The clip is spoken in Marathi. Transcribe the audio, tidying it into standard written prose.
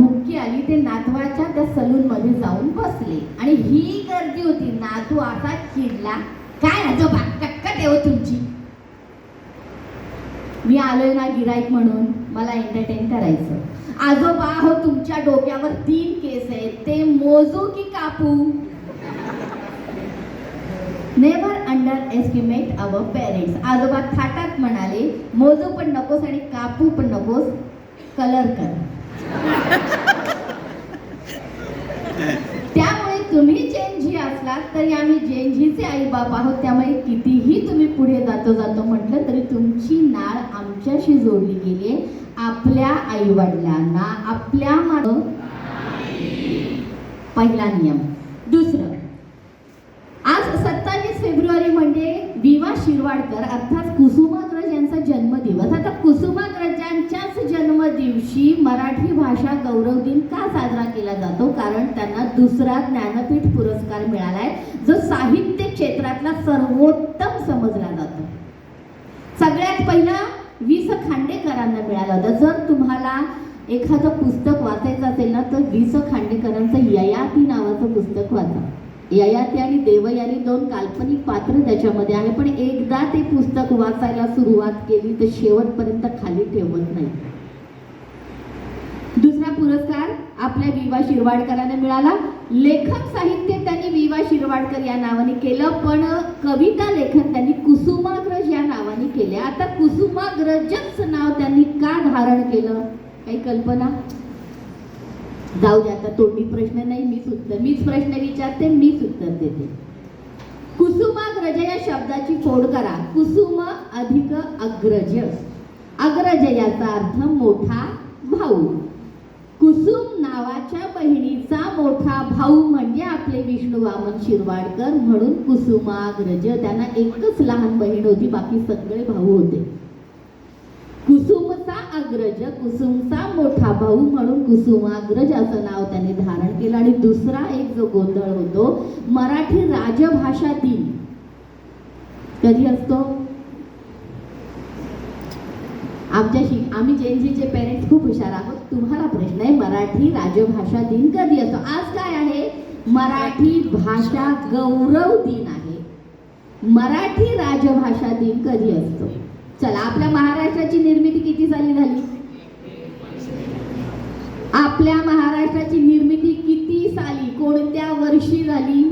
भुक्की आली ते नातवाच्या त्या सलून मध्ये जाऊन बसले आणि ही गर्दी होती. नातू असा चिडला, काय आजोबा कटकट आहे हो तुमची, मी आलोय ना गिराईक म्हणून, मला एंटरटेन करायचं. आजोबा हो तुमच्या डोक्यावर 3 केस आहेत, ते मोजू की कापू? Never under estimate our parents. आजोबा थाटात म्हणाले, मोजू पण नकोस आणि कापू पण नकोस, कलर कर. त्यामुळे तुम्ही जेनझी असलात तरी आम्ही जेनझीचे आई बाप आहोत. त्यामुळे कितीही तुम्ही पुढे जातो म्हटलं तरी तुमची नाळ आमच्याशी जोडली गेली आहे. आपल्या आई वडिलांना आपल्या पहिला नियम. दुसरं, आज 27 फेब्रुवारी म्हणजे विवा शिरवाडकर अर्थात कुसुमाग्रज यांचा जन्मदिवस. आता कुसुमाग्रजांच्याच जन्मदिवशी मराठी भाषा गौरव दिन का साजरा केला जातो? कारण त्यांना दुसरा ज्ञानपीठ पुरस्कार मिळालाय, जो साहित्य क्षेत्रातला सर्वोत्तम समजला जातो. सगळ्यात पहिला वि स खांडेकरांना मिळाला होता. जर तुम्हाला एखादं पुस्तक वाचायचं असेल ना तर वि स खांडेकरांचं ययाती नावाचं पुस्तक वाचा. ययाती आणि देवयानी 2 काल्पनिक पात्र त्याच्यामध्ये आहे, पण एकदा ते पुस्तक वाचायला सुरुवात केली तर शेवटपर्यंत खाली ठेवत नाही. दुसरा पुरस्कार आपल्या विवा शिरवाडकरांना मिळाला. लेखन साहित्य त्यांनी विवा शिरवाडकर या नावाने केलं, पण कविता लेखन त्यांनी कुसुमाग्रज या नावाने केले. आता कुसुमाग्रजच नाव त्यांनी का धारण केलं, काही कल्पना? जाऊ दे, आता तोंडी प्रश्न नाही, मीच प्रश्न विचारते, मीच उत्तर देते. कुसुमाग्रज या शब्दाची फोड करा. कुसुम अधिक अग्रज. अग्रज याचा अर्थ मोठा भाऊ. कुसुम नावाच्या बहिणीचा मोठा भाऊ म्हणजे आपले विष्णू वामन शिरवाडकर, म्हणून कुसुमाग्रज. त्यांना एकच लहान बहीण होती, बाकी सगळे भाऊ होते. कुसुमचा अग्रज, कुसुमचा मोठा भाऊ, म्हणून कुसुमाग्रज असं नाव त्यांनी धारण केलं. आणि दुसरा एक जो गोंधळ होतो, मराठी राजभाषा दिन कधी असतो? आम्ही जेनजीचे पेरेंट्स खूप हुशार आहोत. तुम्हाला प्रश्न आहे, मराठी राजभाषा दिन कधी असतो? आज काय आहे? मराठी भाषा गौरव दिन आहे. मराठी राजभाषा दिन कधी असतो? चला, आपल्या महाराष्ट्राची निर्मिती किती साली झाली? आपल्या महाराष्ट्राची निर्मिती किती साली, कोणत्या वर्षी झाली?